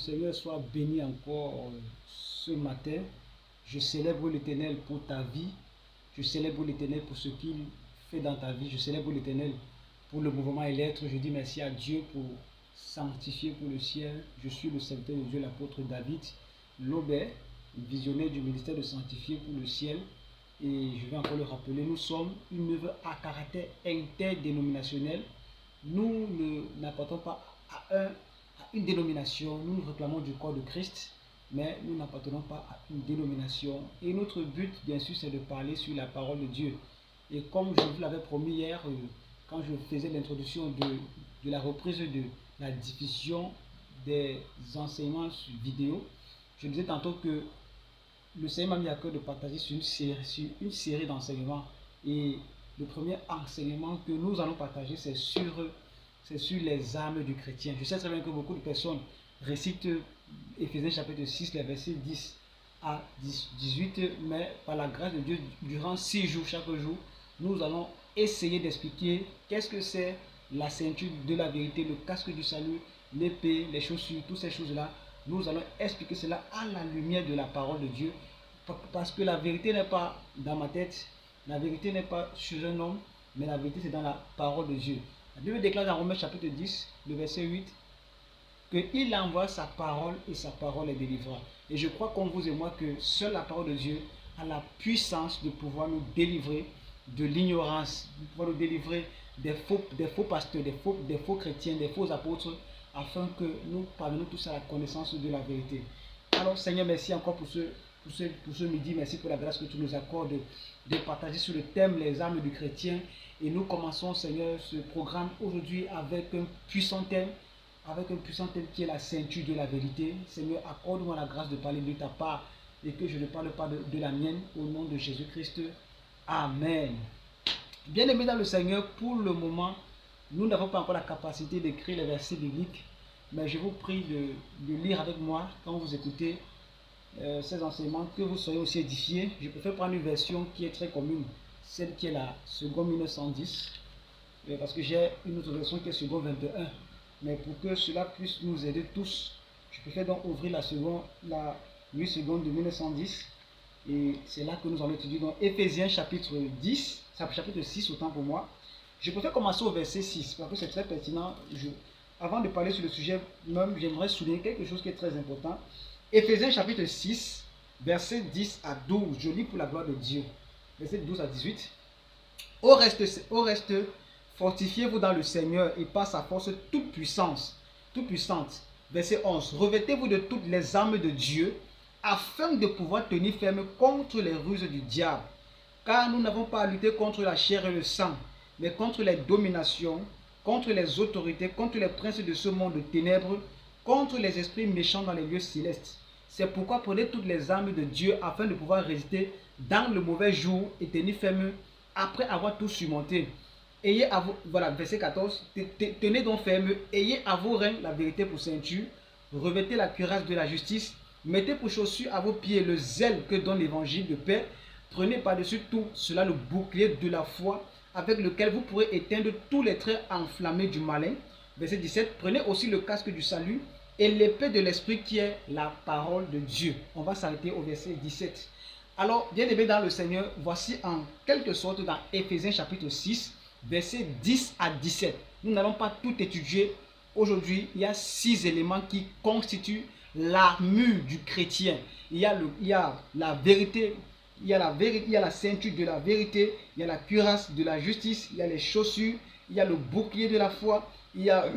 Seigneur soit béni encore ce matin. Je célèbre l'Éternel pour ta vie. Je célèbre l'Éternel pour ce qu'il fait dans ta vie. Je célèbre l'Éternel pour le mouvement et l'être. Je dis merci à Dieu pour sanctifier pour le ciel. Je suis le serviteur de Dieu, l'apôtre David Lobet, visionnaire du ministère de sanctifier pour le ciel. Et je vais encore le rappeler, nous sommes une œuvre à caractère interdénominationnel. Nous n'appartenons pas à une dénomination, nous nous réclamons du corps de Christ, mais nous n'appartenons pas à une dénomination. Et notre but, bien sûr, c'est de parler sur la parole de Dieu. Et comme je vous l'avais promis hier, quand je faisais l'introduction de la reprise de la diffusion des enseignements vidéo, je disais tantôt que le Seigneur m'a mis à cœur de partager sur une série d'enseignements. Et le premier enseignement que nous allons partager, c'est sur les armes du chrétien. Je sais très bien que beaucoup de personnes récitent Éphésiens chapitre 6, les versets 10 à 18, mais par la grâce de Dieu, durant 6 jours, chaque jour, nous allons essayer d'expliquer qu'est-ce que c'est la ceinture de la vérité, le casque du salut, l'épée, les chaussures, toutes ces choses-là. Nous allons expliquer cela à la lumière de la parole de Dieu, parce que la vérité n'est pas dans ma tête, la vérité n'est pas chez un homme, mais la vérité c'est dans la parole de Dieu. La Bible déclare dans Romains chapitre 10, le verset 8, qu'il envoie sa parole et sa parole est délivrante. Et je crois comme vous et moi que seule la parole de Dieu a la puissance de pouvoir nous délivrer de l'ignorance, de pouvoir nous délivrer des faux pasteurs, des faux chrétiens, des faux apôtres, afin que nous parvenions tous à la connaissance de la vérité. Alors Seigneur, merci encore pour ce midi, merci pour la grâce que tu nous accordes de partager sur le thème les armes du chrétien. Et nous commençons, Seigneur, ce programme aujourd'hui avec un puissant thème qui est la ceinture de la vérité. Seigneur, accorde-moi la grâce de parler de ta part et que je ne parle pas de la mienne, au nom de Jésus-Christ. Amen. Bien-aimés dans le Seigneur, pour le moment, nous n'avons pas encore la capacité d'écrire les versets bibliques, mais je vous prie de lire avec moi quand vous écoutez ces enseignements, que vous soyez aussi édifiés. Je préfère prendre une version qui est très commune, celle qui est la seconde 1910, parce que j'ai une autre version qui est seconde 21. Mais pour que cela puisse nous aider tous, je préfère donc ouvrir la 8 secondes de 1910. Et c'est là que nous allons étudier dans Éphésiens chapitre 10, chapitre 6 autant pour moi. Je préfère commencer au verset 6 parce que c'est très pertinent. Avant de parler sur le sujet même, j'aimerais souligner quelque chose qui est très important. Éphésiens chapitre 6, verset 10 à 12. Je lis pour la gloire de Dieu. Verset 12 à 18. Au reste, fortifiez-vous dans le Seigneur et par sa force toute puissante. Verset 11. Revêtez-vous de toutes les armes de Dieu afin de pouvoir tenir ferme contre les ruses du diable. Car nous n'avons pas à lutter contre la chair et le sang, mais contre les dominations, contre les autorités, contre les princes de ce monde de ténèbres, contre les esprits méchants dans les lieux célestes. C'est pourquoi prenez toutes les armes de Dieu afin de pouvoir résister dans le mauvais jour et tenir ferme après avoir tout surmonté. Voilà, verset 14, tenez donc ferme, ayez à vos reins la vérité pour ceinture, revêtez la cuirasse de la justice, mettez pour chaussure à vos pieds le zèle que donne l'évangile de paix, prenez par-dessus tout cela le bouclier de la foi, avec lequel vous pourrez éteindre tous les traits enflammés du malin. Verset 17, prenez aussi le casque du salut et l'épée de l'esprit qui est la parole de Dieu. On va s'arrêter au verset 17. Alors, bien-aimés dans le Seigneur, voici en quelque sorte dans Éphésiens chapitre 6, versets 10 à 17. Nous n'allons pas tout étudier. Aujourd'hui, il y a 6 éléments qui constituent l'armure du chrétien. Il y a la vérité, il y a la ceinture de la vérité, il y a la cuirasse de la justice, il y a les chaussures, il y a le bouclier de la foi, il y a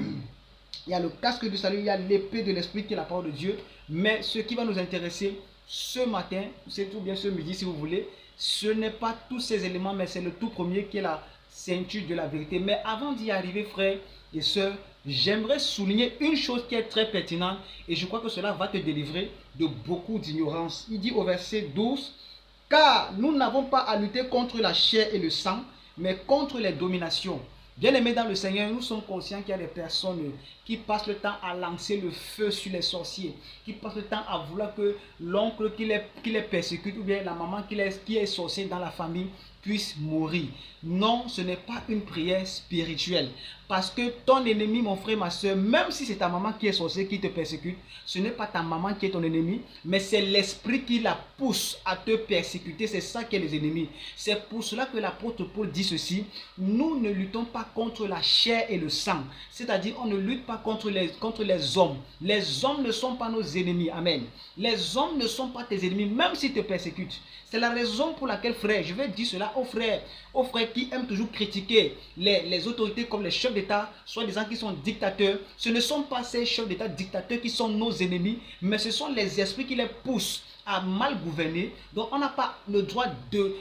le casque du salut, il y a l'épée de l'esprit qui est la parole de Dieu. Mais ce qui va nous intéresser ce matin, c'est tout bien ce midi si vous voulez, ce n'est pas tous ces éléments, mais c'est le tout premier qui est la ceinture de la vérité. Mais avant d'y arriver, frères et sœurs, j'aimerais souligner une chose qui est très pertinente et je crois que cela va te délivrer de beaucoup d'ignorance. Il dit au verset 12, « Car nous n'avons pas à lutter contre la chair et le sang, mais contre les dominations. » Bien-aimés dans le Seigneur, nous sommes conscients qu'il y a des personnes qui passent le temps à lancer le feu sur les sorciers, qui passent le temps à vouloir que l'oncle qui les persécute ou bien la maman qui est sorcière dans la famille puisse mourir. Non, ce n'est pas une prière spirituelle. Parce que ton ennemi, mon frère, ma soeur, même si c'est ta maman qui est sorcière, qui te persécute, ce n'est pas ta maman qui est ton ennemi, mais c'est l'esprit qui la pousse à te persécuter. C'est ça qui est les ennemis. C'est pour cela que l'apôtre Paul dit ceci: nous ne luttons pas contre la chair et le sang. C'est-à-dire, on ne lutte pas contre les hommes. Les hommes ne sont pas nos ennemis. Amen. Les hommes ne sont pas tes ennemis, même s'ils te persécutent. C'est la raison pour laquelle, frère, je vais dire cela aux frères qui aiment toujours critiquer les autorités comme les chefs d'État, soit des gens qui sont dictateurs. Ce ne sont pas ces chefs d'État dictateurs qui sont nos ennemis, mais ce sont les esprits qui les poussent à mal gouverner. Donc on n'a pas le droit de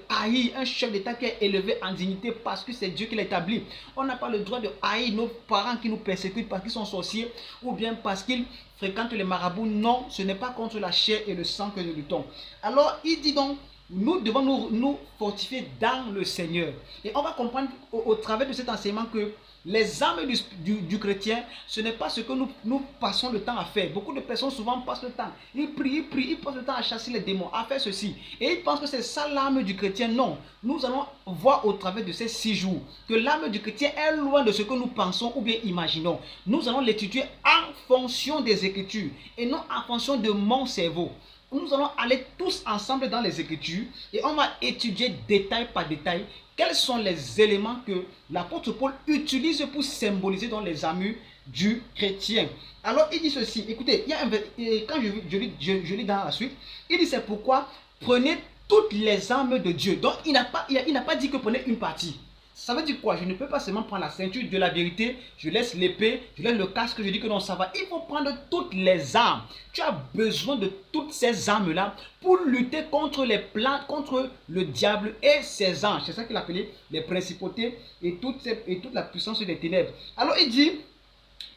haïr un chef d'État qui est élevé en dignité parce que c'est Dieu qui l'a établi. On n'a pas le droit de haïr nos parents qui nous persécutent parce qu'ils sont sorciers ou bien parce qu'ils fréquentent les marabouts. Non, ce n'est pas contre la chair et le sang que nous luttons. Alors il dit donc, nous devons nous fortifier dans le Seigneur. Et on va comprendre au travers de cet enseignement que les armes du chrétien, ce n'est pas ce que nous passons le temps à faire. Beaucoup de personnes souvent passent le temps. Ils prient, ils passent le temps à chasser les démons, à faire ceci. Et ils pensent que c'est ça l'arme du chrétien. Non. Nous allons voir au travers de ces 6 jours que l'arme du chrétien est loin de ce que nous pensons ou bien imaginons. Nous allons l'étudier en fonction des Écritures et non en fonction de mon cerveau. Nous allons aller tous ensemble dans les Écritures et on va étudier détail par détail quels sont les éléments que l'apôtre Paul utilise pour symboliser dans les armures du chrétien. Alors il dit ceci, écoutez, quand je lis dans la suite, il dit c'est pourquoi prenez toutes les armes de Dieu. Donc il n'a pas dit que prenez une partie. Ça veut dire quoi? Je ne peux pas seulement prendre la ceinture de la vérité, je laisse l'épée, je laisse le casque, je dis que non, ça va. Il faut prendre toutes les armes. Tu as besoin de toutes ces armes-là pour lutter contre les plans, contre le diable et ses anges. C'est ça qu'il appelait les principautés et toute la puissance des ténèbres. Alors il dit,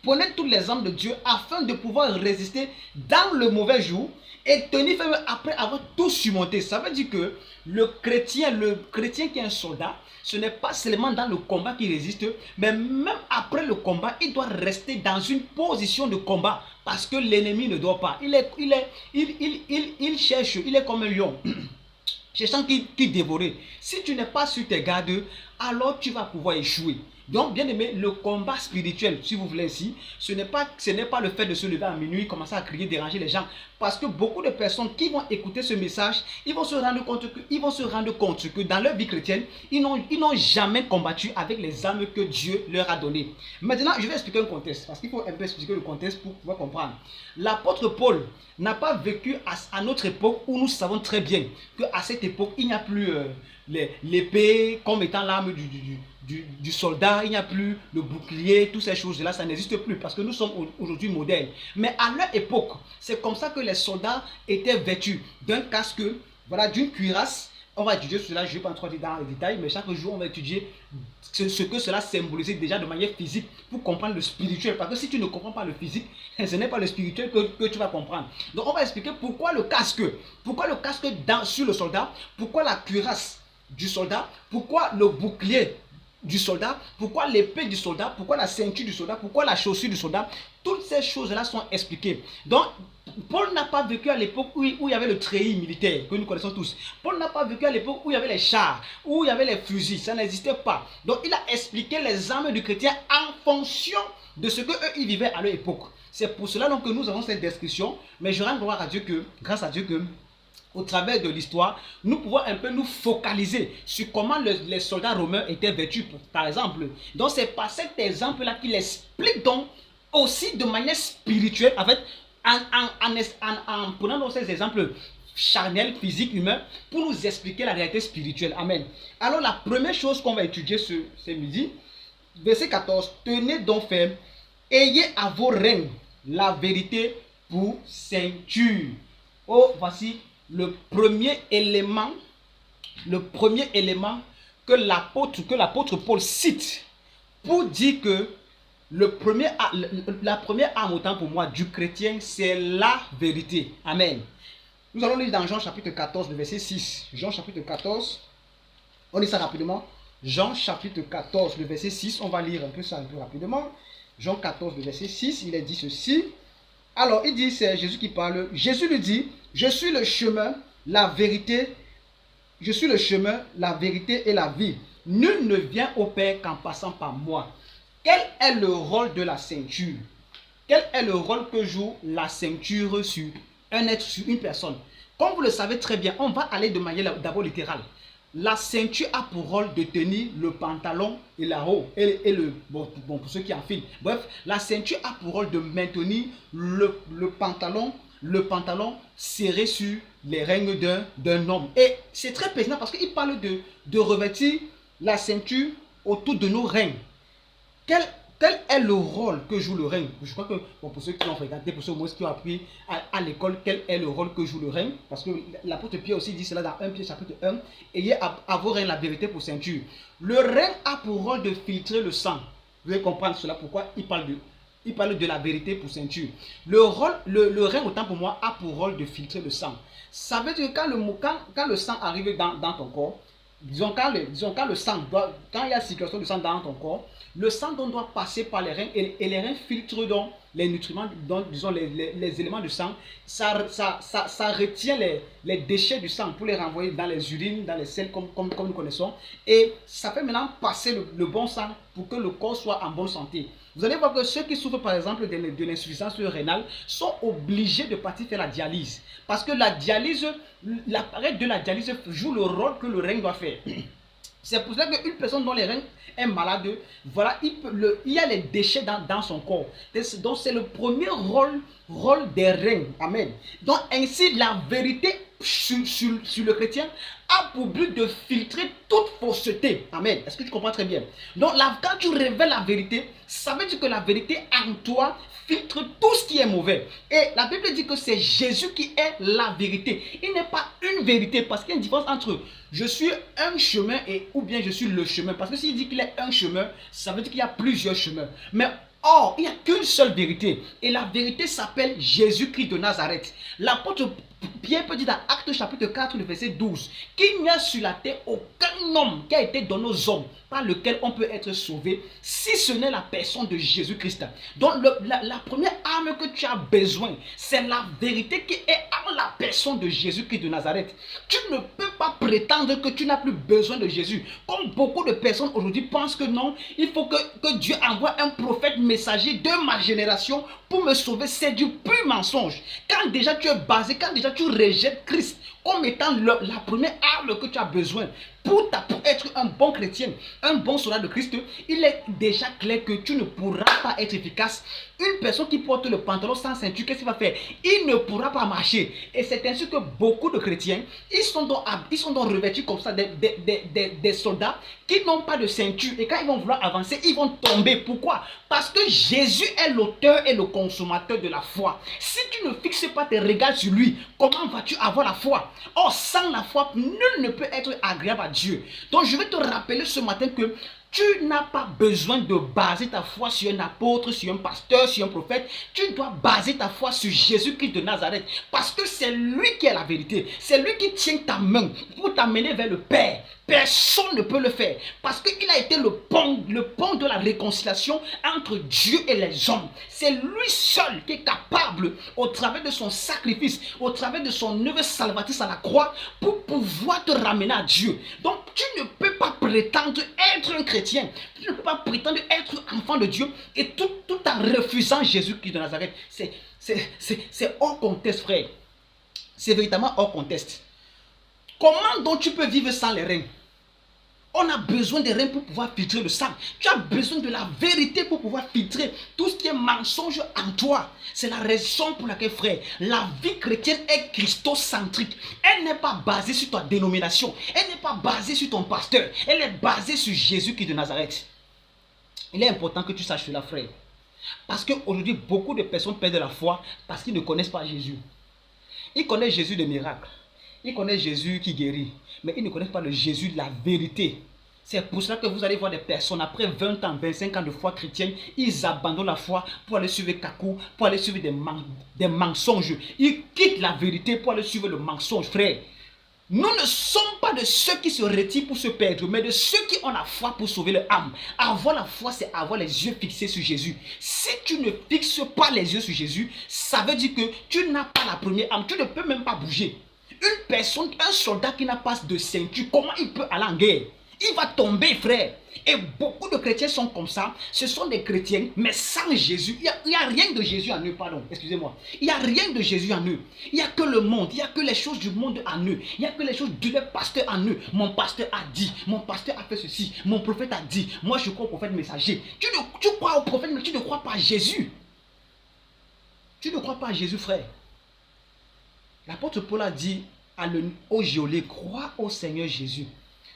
prenez toutes les armes de Dieu afin de pouvoir résister dans le mauvais jour et tenir ferme après avoir tout surmonté. Ça veut dire que le chrétien qui est un soldat, ce n'est pas seulement dans le combat qu'il résiste, mais même après le combat, il doit rester dans une position de combat parce que l'ennemi ne dort pas. Il cherche, il est comme un lion. Cherchant qui dévorer. Si tu n'es pas sur tes gardes, alors tu vas pouvoir échouer. Donc, bien aimé, le combat spirituel, si vous voulez ici, ce n'est pas le fait de se lever à minuit, commencer à crier, déranger les gens. Parce que beaucoup de personnes qui vont écouter ce message, ils vont se rendre compte que dans leur vie chrétienne, ils n'ont jamais combattu avec les armes que Dieu leur a données. Maintenant, je vais expliquer un contexte, parce qu'il faut un peu expliquer le contexte pour pouvoir comprendre. L'apôtre Paul n'a pas vécu à notre époque où nous savons très bien qu'à cette époque, il n'y a plus l'épée comme étant l'arme du soldat, il n'y a plus le bouclier, toutes ces choses-là, ça n'existe plus parce que nous sommes aujourd'hui modernes. Mais à leur époque, c'est comme ça que les soldats étaient vêtus d'un casque, voilà, d'une cuirasse. On va étudier cela, je ne vais pas entrer dans les détails, mais chaque jour, on va étudier ce que cela symbolisait déjà de manière physique pour comprendre le spirituel. Parce que si tu ne comprends pas le physique, ce n'est pas le spirituel que tu vas comprendre. Donc, on va expliquer pourquoi le casque sur le soldat, pourquoi la cuirasse du soldat, pourquoi le bouclier du soldat, pourquoi l'épée du soldat, pourquoi la ceinture du soldat, pourquoi la chaussure du soldat. Toutes ces choses-là sont expliquées. Donc, Paul n'a pas vécu à l'époque où il y avait le treillis militaire, que nous connaissons tous. Paul n'a pas vécu à l'époque où il y avait les chars, où il y avait les fusils. Ça n'existait pas. Donc, il a expliqué les armes du chrétien en fonction de ce qu'eux, ils vivaient à leur époque. C'est pour cela donc, que nous avons cette description. Mais je rends grâce à Dieu que au travers de l'histoire, nous pouvons un peu nous focaliser sur comment les soldats romains étaient vêtus, par exemple. Donc, c'est par cet exemple-là qu'il explique donc aussi de manière spirituelle, en fait, en prenant donc ces exemples charnels, physiques, humains, pour nous expliquer la réalité spirituelle. Amen. Alors, la première chose qu'on va étudier ce midi, verset 14, tenez donc ferme, ayez à vos reins la vérité pour ceinture. Oh, voici le premier élément que l'apôtre Paul cite pour dire que la première arme autant pour moi du chrétien, c'est la vérité. Amen. Nous allons lire dans Jean chapitre 14, le verset 6. Jean chapitre 14, on lit ça rapidement. Jean chapitre 14, le verset 6, on va lire un peu ça un peu rapidement. Jean 14, le verset 6, il est dit ceci. Alors, il dit, c'est Jésus qui parle. Jésus lui dit, je suis le chemin, la vérité Je suis le chemin, la vérité et la vie. Nul ne vient au Père qu'en passant par moi. Quel est le rôle de la ceinture? Quel est le rôle que joue la ceinture sur un être, sur une personne? Comme vous le savez très bien, on va aller de manière d'abord littérale. La ceinture a pour rôle de tenir le pantalon et la haut et le bon pour ceux qui enfilent. Bref, la ceinture a pour rôle de maintenir le pantalon serré sur les règnes d'un homme. Et c'est très pertinent parce qu'il parle de revêtir la ceinture autour de nos reins. Quel est le rôle que joue le règne? Je crois que pour ceux qui ont regardé, pour ceux qui ont appris à l'école, quel est le rôle que joue le règne? Parce que l'apôtre Pierre aussi dit cela dans 1 Pierre chapitre 1. Ayez à vos reins la vérité pour ceinture. Le règne a pour rôle de filtrer le sang. Vous allez comprendre cela, pourquoi il parle de la vérité pour ceinture. Le règne, autant pour moi, a pour rôle de filtrer le sang. Ça veut dire que quand le sang arrive dans ton corps, quand il y a circulation de sang dans ton corps, le sang doit passer par les reins et les reins filtrent donc les nutriments, donc, disons les éléments du sang. Ça retient les déchets du sang pour les renvoyer dans les urines, dans les selles comme nous connaissons. Et ça fait maintenant passer le bon sang pour que le corps soit en bonne santé. Vous allez voir que ceux qui souffrent par exemple de l'insuffisance rénale sont obligés de partir faire la dialyse. Parce que la dialyse, l'appareil de la dialyse joue le rôle que le rein doit faire. C'est pour ça qu'une personne dont les reins est malade, voilà, il y a les déchets dans son corps. Donc c'est le premier rôle des reins. Amen. Donc ainsi la vérité sur le chrétien a pour but de filtrer toute fausseté. Amen. Est-ce que tu comprends très bien? Donc là, quand tu révèles la vérité, ça veut dire que la vérité en toi filtre tout ce qui est mauvais. Et la Bible dit que c'est Jésus qui est la vérité. Il n'est pas une vérité parce qu'il y a une différence entre je suis un chemin et ou bien je suis le chemin. Parce que s'il dit qu'il est un chemin, ça veut dire qu'il y a plusieurs chemins. Mais or, il n'y a qu'une seule vérité. Et la vérité s'appelle Jésus-Christ de Nazareth. L'apôtre Pierre peut dire dans Actes chapitre 4, le verset 12, qu'il n'y a sur la terre aucun homme qui a été donné aux hommes par lequel on peut être sauvé, si ce n'est la personne de Jésus-Christ. Donc la première arme que tu as besoin, c'est la vérité qui est en la personne de Jésus-Christ de Nazareth. Tu ne peux pas prétendre que tu n'as plus besoin de Jésus. Comme beaucoup de personnes aujourd'hui pensent que non, il faut que Dieu envoie un prophète messager de ma génération pour me sauver. C'est du pur mensonge. Quand déjà tu es basé, quand déjà tu rejettes Christ comme étant la première arme que tu as besoin pour être un bon chrétien, un bon soldat de Christ, il est déjà clair que tu ne pourras pas être efficace. Une personne qui porte le pantalon sans ceinture, qu'est-ce qu'il va faire? Il ne pourra pas marcher. Et c'est ainsi que beaucoup de chrétiens, ils sont donc revêtus comme ça des soldats qui n'ont pas de ceinture. Et quand ils vont vouloir avancer, ils vont tomber. Pourquoi? Parce que Jésus est l'auteur et le consommateur de la foi. Si tu ne fixes pas tes regards sur lui, comment vas-tu avoir la foi? Or, sans la foi, nul ne peut être agréable à Dieu. Donc, je vais te rappeler ce matin que tu n'as pas besoin de baser ta foi sur un apôtre, sur un pasteur, sur un prophète. Tu dois baser ta foi sur Jésus-Christ de Nazareth. Parce que c'est lui qui est la vérité. C'est lui qui tient ta main pour t'amener vers le Père. Personne ne peut le faire. Parce qu'il a été le pont de la réconciliation entre Dieu et les hommes. C'est lui seul qui est capable, au travers de son sacrifice, au travers de son œuvre salvatrice à la croix, pour pouvoir te ramener à Dieu. Donc tu ne peux pas prétendre être un chrétien. Tu ne peux pas prétendre être enfant de Dieu et tout en refusant Jésus-Christ de Nazareth. C'est hors contexte, frère. C'est véritablement hors contexte. Comment donc tu peux vivre sans les reins? On a besoin des reins pour pouvoir filtrer le sang. Tu as besoin de la vérité pour pouvoir filtrer tout ce qui est mensonge en toi. C'est la raison pour laquelle, frère, la vie chrétienne est christocentrique. Elle n'est pas basée sur ta dénomination. Elle n'est pas basée sur ton pasteur. Elle est basée sur Jésus-Christ de Nazareth. Il est important que tu saches cela, frère. Parce qu'aujourd'hui, beaucoup de personnes perdent la foi parce qu'ils ne connaissent pas Jésus. Ils connaissent Jésus de miracles. Ils connaissent Jésus qui guérit, mais ils ne connaissent pas le Jésus de la vérité. C'est pour cela que vous allez voir des personnes, après 20 ans, 25 ans de foi chrétienne, ils abandonnent la foi pour aller suivre Kakou, pour aller suivre des mensonges. Ils quittent la vérité pour aller suivre le mensonge, frère. Nous ne sommes pas de ceux qui se retirent pour se perdre, mais de ceux qui ont la foi pour sauver leur âme. Avoir la foi, c'est avoir les yeux fixés sur Jésus. Si tu ne fixes pas les yeux sur Jésus, ça veut dire que tu n'as pas la première âme. Tu ne peux même pas bouger. Une personne, un soldat qui n'a pas de ceinture, comment il peut aller en guerre? Il va tomber, frère. Et beaucoup de chrétiens sont comme ça. Ce sont des chrétiens, mais sans Jésus. Il n'y a rien de Jésus en eux, pardon. Excusez-moi. Il n'y a rien de Jésus en eux. Il n'y a que le monde. Il n'y a que les choses du monde en eux. Il n'y a que les choses du pasteur en eux. Mon pasteur a dit. Mon pasteur a fait ceci. Mon prophète a dit. Moi, je crois au prophète messager. Tu crois au prophète, mais tu ne crois pas à Jésus. Tu ne crois pas à Jésus, frère. L'apôtre Paul a dit au geôlier, crois au Seigneur Jésus.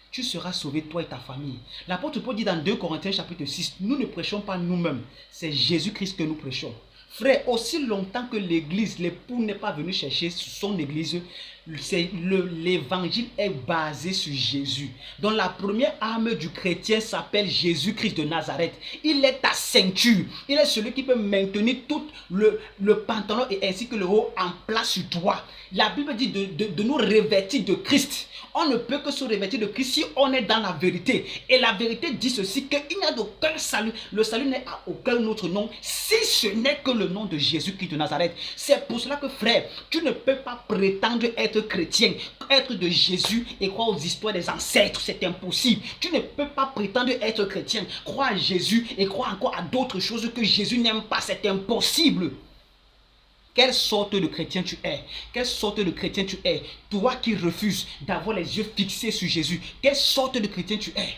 Tu seras sauvé, toi et ta famille. L'apôtre Paul dit dans 2 Corinthiens chapitre 6, nous ne prêchons pas nous-mêmes, c'est Jésus-Christ que nous prêchons. Frère, aussi longtemps que l'église, l'époux n'est pas venu chercher son église, l'évangile est basé sur Jésus. Donc la première arme du chrétien s'appelle Jésus-Christ de Nazareth. Il est ta ceinture. Il est celui qui peut maintenir tout le pantalon et ainsi que le haut en place sur toi. La Bible dit de nous revêtir de Christ. On ne peut que se revêtir de Christ si on est dans la vérité. Et la vérité dit ceci, qu'il n'y a d'aucun salut. Le salut n'est à aucun autre nom, si ce n'est que le nom de Jésus-Christ de Nazareth. C'est pour cela que, frère, tu ne peux pas prétendre être chrétien, être de Jésus et croire aux histoires des ancêtres. C'est impossible. Tu ne peux pas prétendre être chrétien, croire à Jésus et croire encore à d'autres choses que Jésus n'aime pas. C'est impossible. Quelle sorte de chrétien tu es? Quelle sorte de chrétien tu es? Toi qui refuses d'avoir les yeux fixés sur Jésus, quelle sorte de chrétien tu es?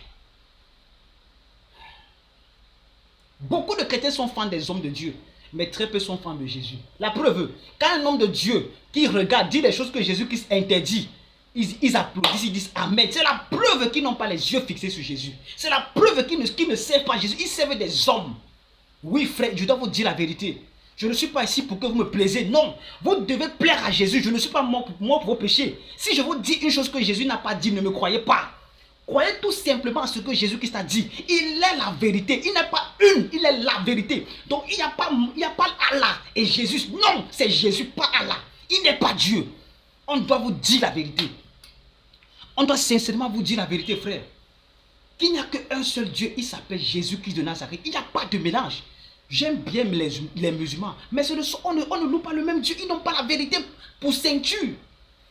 Beaucoup de chrétiens sont fans des hommes de Dieu, mais très peu sont fans de Jésus. La preuve, quand un homme de Dieu qui regarde dit les choses que Jésus-Christ interdit, ils applaudissent, ils disent Amen. C'est la preuve qu'ils n'ont pas les yeux fixés sur Jésus. C'est la preuve qu'ils ne servent pas Jésus. Ils servent des hommes. Oui, frère, je dois vous dire la vérité. Je ne suis pas ici pour que vous me plaisiez. Non, vous devez plaire à Jésus. Je ne suis pas mort pour vos péchés. Si je vous dis une chose que Jésus n'a pas dit, ne me croyez pas. Croyez tout simplement à ce que Jésus-Christ a dit. Il est la vérité. Il n'est pas une, il est la vérité. Donc il n'y a pas Allah et Jésus. Non, c'est Jésus, pas Allah. Il n'est pas Dieu. On doit vous dire la vérité. On doit sincèrement vous dire la vérité, frère. Qu'il n'y a qu'un seul Dieu, il s'appelle Jésus-Christ de Nazareth. Il n'y a pas de mélange. J'aime bien les musulmans, mais on ne loue pas le même Dieu. Ils n'ont pas la vérité pour ceinture.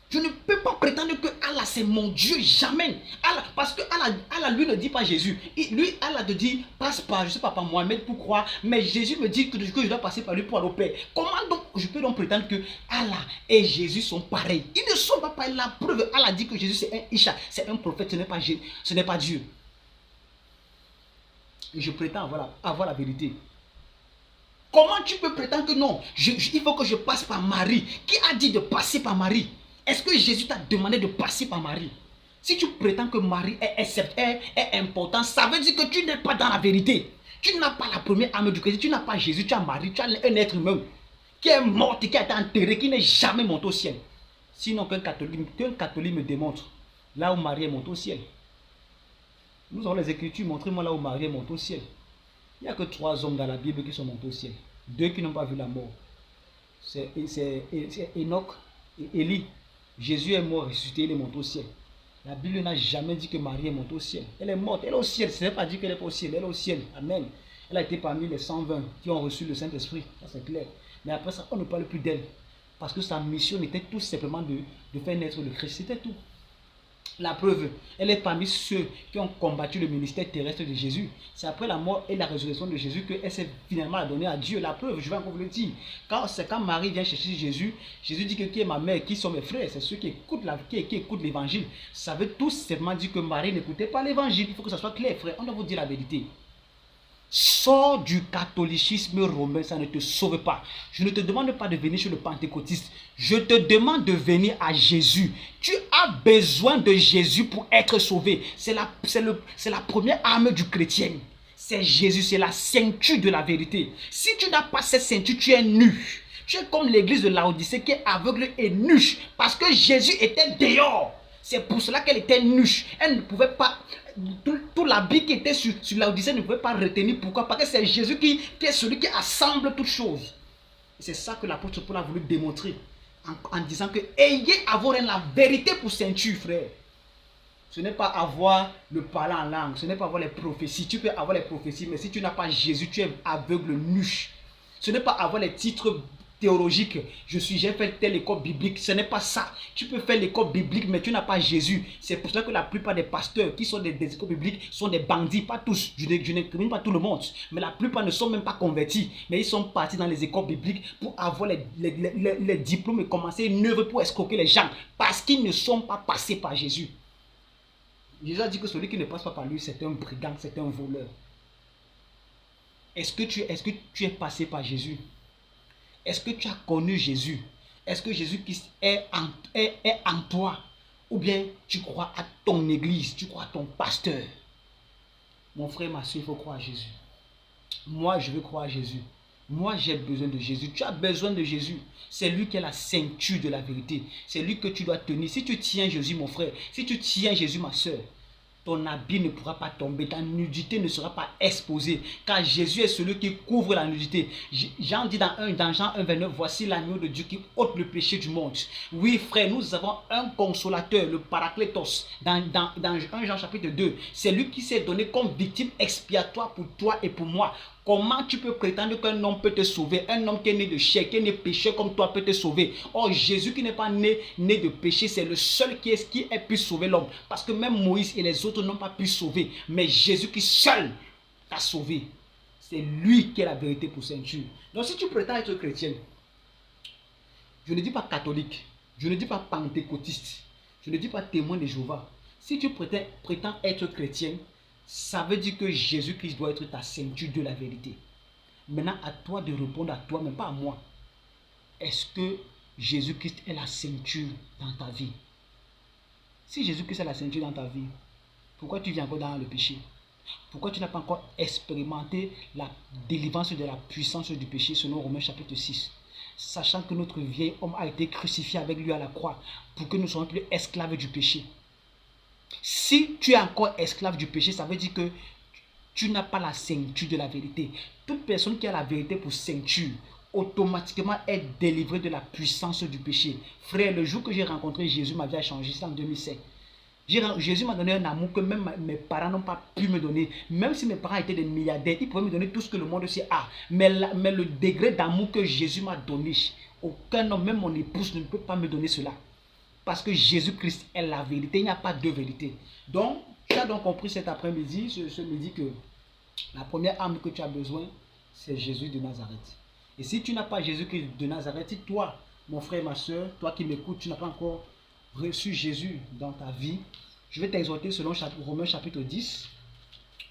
Je ne peux pas prétendre que Allah c'est mon Dieu, jamais. Allah, parce que Allah lui ne dit pas Jésus. Lui, Allah te dit, passe par, je ne sais pas, par Mohamed pour croire, mais Jésus me dit que je dois passer par lui pour aller au Père. Comment donc je peux donc prétendre que Allah et Jésus sont pareils? Ils ne sont pas pareils. La preuve, Allah dit que Jésus c'est un Isha, c'est un prophète, ce n'est pas Dieu. Et je prétends avoir la vérité. Comment tu peux prétendre que non, il faut que je passe par Marie? Qui a dit de passer par Marie? Est-ce que Jésus t'a demandé de passer par Marie? Si tu prétends que Marie est importante, ça veut dire que tu n'es pas dans la vérité. Tu n'as pas la première âme du Christ. Tu n'as pas Jésus, tu as Marie, tu as un être humain qui est mort et qui a été enterré, qui n'est jamais monté au ciel. Sinon qu'un catholique me démontre là où Marie est montée au ciel. Nous avons les Écritures, montrez-moi là où Marie est montée au ciel. Il n'y a que 3 hommes dans la Bible qui sont montés au ciel. 2 qui n'ont pas vu la mort. C'est Enoch et Élie. Jésus est mort, ressuscité, il est monté au ciel. La Bible n'a jamais dit que Marie est montée au ciel. Elle est morte, elle est au ciel. Ce n'est pas dit qu'elle n'est pas au ciel, elle est au ciel. Amen. Elle a été parmi les 120 qui ont reçu le Saint-Esprit. Ça c'est clair. Mais après ça, on ne parle plus d'elle. Parce que sa mission était tout simplement de faire naître le Christ. C'était tout. La preuve, elle est parmi ceux qui ont combattu le ministère terrestre de Jésus. C'est après la mort et la résurrection de Jésus qu'elle s'est finalement donnée à Dieu. La preuve, je vais encore vous le dire. C'est quand Marie vient chercher Jésus, Jésus dit que qui est ma mère, qui sont mes frères, c'est ceux qui écoutent l'évangile. Ça veut tout simplement dire que Marie n'écoutait pas l'évangile. Il faut que ça soit clair, frère. On doit vous dire la vérité. Sors du catholicisme romain, ça ne te sauve pas. Je ne te demande pas de venir chez le pentecôtiste. Je te demande de venir à Jésus. Tu as besoin de Jésus pour être sauvé. C'est la première arme du chrétien. C'est Jésus, c'est la ceinture de la vérité. Si tu n'as pas cette ceinture, tu es nu. Tu es comme l'église de Laodicée qui est aveugle et nu. Parce que Jésus était dehors. C'est pour cela qu'elle était nue. Elle ne pouvait pas... Tout l'habit qui était sur Laodicée ne pouvait pas retenir. Pourquoi? Parce que c'est Jésus qui est celui qui assemble toutes choses. C'est ça que l'apôtre Paul a voulu démontrer. En disant que ayez avoir la vérité pour ceinture, frère. Ce n'est pas avoir le parler en langue. Ce n'est pas avoir les prophéties. Tu peux avoir les prophéties. Mais si tu n'as pas Jésus, tu es aveugle, nu. Ce n'est pas avoir les titres théologique. J'ai fait telle école biblique. Ce n'est pas ça. Tu peux faire l'école biblique, mais tu n'as pas Jésus. C'est pour ça que la plupart des pasteurs qui sont des écoles bibliques sont des bandits. Pas tous. Je n'incrimine pas tout le monde. Mais la plupart ne sont même pas convertis. Mais ils sont partis dans les écoles bibliques pour avoir les diplômes et commencer une œuvre pour escroquer les gens. Parce qu'ils ne sont pas passés par Jésus. Jésus a dit que celui qui ne passe pas par lui, c'est un brigand, c'est un voleur. Est-ce que tu es passé par Jésus? Est-ce que tu as connu Jésus? Est-ce que Jésus-Christ est en toi? Ou bien tu crois à ton église, tu crois à ton pasteur? Mon frère, ma soeur, il faut croire à Jésus. Moi, je veux croire à Jésus. Moi, j'ai besoin de Jésus. Tu as besoin de Jésus. C'est lui qui est la ceinture de la vérité. C'est lui que tu dois tenir. Si tu tiens Jésus, mon frère, si tu tiens Jésus, ma soeur, ton habit ne pourra pas tomber, ta nudité ne sera pas exposée, car Jésus est celui qui couvre la nudité. Jean dit dans Jean 1,29, voici l'agneau de Dieu qui ôte le péché du monde. Oui, frère, nous avons un consolateur, le Paraclétos, dans 1 Jean chapitre 2. C'est lui qui s'est donné comme victime expiatoire pour toi et pour moi. Comment tu peux prétendre qu'un homme peut te sauver? Un homme qui est né de chair, qui est né pécheur comme toi peut te sauver. Or, Jésus qui n'est pas né de péché, c'est le seul qui ait pu sauver l'homme. Parce que même Moïse et les autres n'ont pas pu sauver. Mais Jésus qui seul t'a sauvé. C'est lui qui est la vérité pour ceinture. Donc si tu prétends être chrétien, je ne dis pas catholique, je ne dis pas pentecôtiste, je ne dis pas témoin de Jéhovah. Si tu prétends être chrétien, ça veut dire que Jésus-Christ doit être ta ceinture de la vérité. Maintenant, à toi de répondre à toi, mais pas à moi. Est-ce que Jésus-Christ est la ceinture dans ta vie? Si Jésus-Christ est la ceinture dans ta vie, pourquoi tu viens encore dans le péché? Pourquoi tu n'as pas encore expérimenté la délivrance de la puissance du péché selon Romains chapitre 6? Sachant que notre vieil homme a été crucifié avec lui à la croix pour que nous soyons plus esclaves du péché. Si tu es encore esclave du péché, ça veut dire que tu n'as pas la ceinture de la vérité. Toute personne qui a la vérité pour ceinture, automatiquement est délivrée de la puissance du péché. Frère, le jour que j'ai rencontré Jésus, ma vie a changé, c'est en 2007. Jésus m'a donné un amour que même mes parents n'ont pas pu me donner. Même si mes parents étaient des milliardaires, ils pouvaient me donner tout ce que le monde aussi a. Mais le degré d'amour que Jésus m'a donné, aucun homme, même mon épouse, ne peut pas me donner cela. Parce que Jésus-Christ est la vérité. Il n'y a pas de vérité. Donc, tu as donc compris cet après-midi, ce midi, que la première âme que tu as besoin, c'est Jésus de Nazareth. Et si tu n'as pas Jésus-Christ de Nazareth, si toi, mon frère, ma soeur, toi qui m'écoutes, tu n'as pas encore reçu Jésus dans ta vie, je vais t'exhorter selon Romains chapitre 10.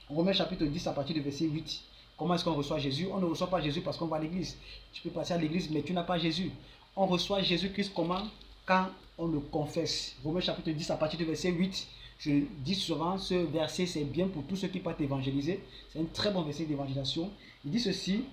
Romains chapitre 10 à partir du verset 8. Comment est-ce qu'on reçoit Jésus? On ne reçoit pas Jésus parce qu'on va à l'église. Tu peux passer à l'église, mais tu n'as pas Jésus. On reçoit Jésus-Christ comment? Quand on le confesse. Romains chapitre 10 à partir du verset 8. Je dis souvent, ce verset c'est bien pour tous ceux qui partent évangéliser. C'est un très bon verset d'évangélisation. Il dit ceci.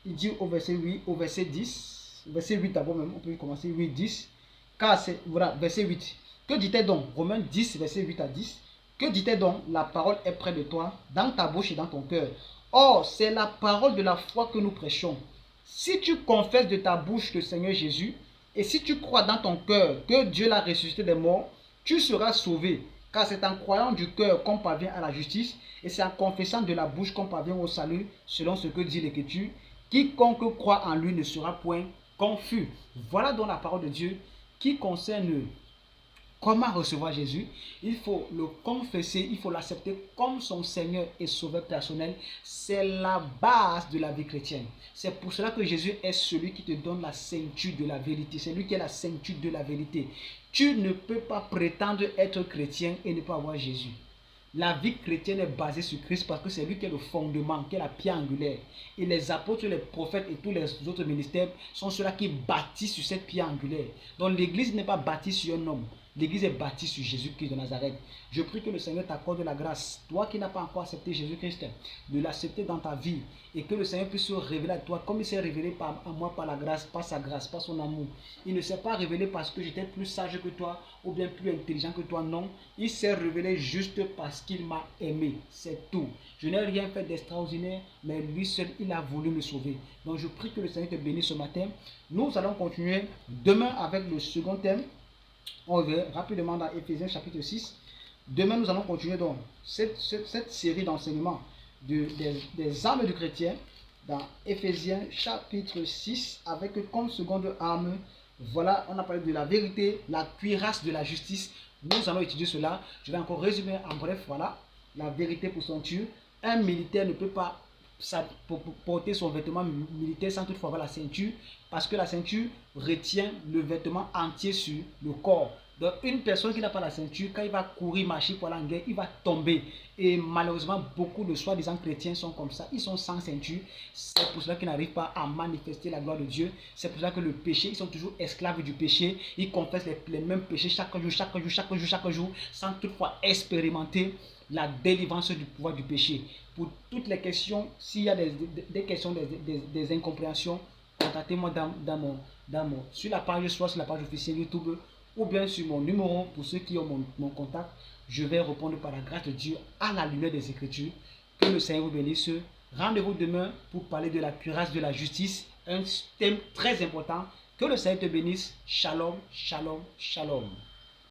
Il dit au verset 8, au verset 10. Verset 8 d'abord même, on peut commencer 8, 10. Car c'est, voilà, verset 8. Que dit-elle donc? Romains 10, verset 8 à 10. Que dit-elle donc? La parole est près de toi, dans ta bouche et dans ton cœur. Or, c'est la parole de la foi que nous prêchons. Si tu confesses de ta bouche le Seigneur Jésus, et si tu crois dans ton cœur que Dieu l'a ressuscité des morts, tu seras sauvé. Car c'est en croyant du cœur qu'on parvient à la justice, et c'est en confessant de la bouche qu'on parvient au salut, selon ce que dit l'Écriture. Quiconque croit en lui ne sera point confus. Voilà donc la parole de Dieu qui concerne comment recevoir Jésus. Il faut le confesser, il faut l'accepter comme son Seigneur et Sauveur personnel. C'est la base de la vie chrétienne. C'est pour cela que Jésus est celui qui te donne la ceinture de la vérité. C'est lui qui est la ceinture de la vérité. Tu ne peux pas prétendre être chrétien et ne pas avoir Jésus. La vie chrétienne est basée sur Christ parce que c'est lui qui est le fondement, qui est la pierre angulaire. Et les apôtres, les prophètes et tous les autres ministères sont ceux-là qui bâtissent sur cette pierre angulaire. Donc l'église n'est pas bâtie sur un homme. L'église est bâtie sur Jésus-Christ de Nazareth. Je prie que le Seigneur t'accorde la grâce. Toi qui n'as pas encore accepté Jésus-Christ, de l'accepter dans ta vie. Et que le Seigneur puisse se révéler à toi comme il s'est révélé à moi par la grâce, par sa grâce, par son amour. Il ne s'est pas révélé parce que j'étais plus sage que toi ou bien plus intelligent que toi, non. Il s'est révélé juste parce qu'il m'a aimé. C'est tout. Je n'ai rien fait d'extraordinaire, mais lui seul, il a voulu me sauver. Donc je prie que le Seigneur te bénisse ce matin. Nous allons continuer demain avec le second thème. On va rapidement dans Éphésiens chapitre 6. Demain, nous allons continuer donc cette série d'enseignements des armes du chrétien. dans Éphésiens chapitre 6 avec comme seconde arme, voilà, on a parlé de la vérité, la cuirasse de la justice. Nous allons étudier cela. Je vais encore résumer en bref, voilà, la vérité pour ceinture. Un militaire ne peut pas porter son vêtement militaire sans toutefois avoir la ceinture, parce que la ceinture retient le vêtement entier sur le corps. Donc une personne qui n'a pas la ceinture, quand il va courir, marcher pour aller en guerre, il va tomber. Et malheureusement, beaucoup de soi-disant chrétiens sont comme ça. Ils sont sans ceinture. C'est pour cela qu'ils n'arrivent pas à manifester la gloire de Dieu. C'est pour cela que le péché, ils sont toujours esclaves du péché. Ils confessent les mêmes péchés chaque jour, sans toutefois expérimenter la délivrance du pouvoir du péché. Pour toutes les questions, s'il y a des questions, des incompréhensions, contactez-moi sur la page, soit sur la page officielle YouTube, ou bien sur mon numéro pour ceux qui ont mon contact. Je vais répondre par la grâce de Dieu à la lumière des Écritures. Que le Seigneur vous bénisse. Rendez-vous demain pour parler de la cuirasse de la justice, un thème très important. Que le Seigneur te bénisse. Shalom, shalom, shalom.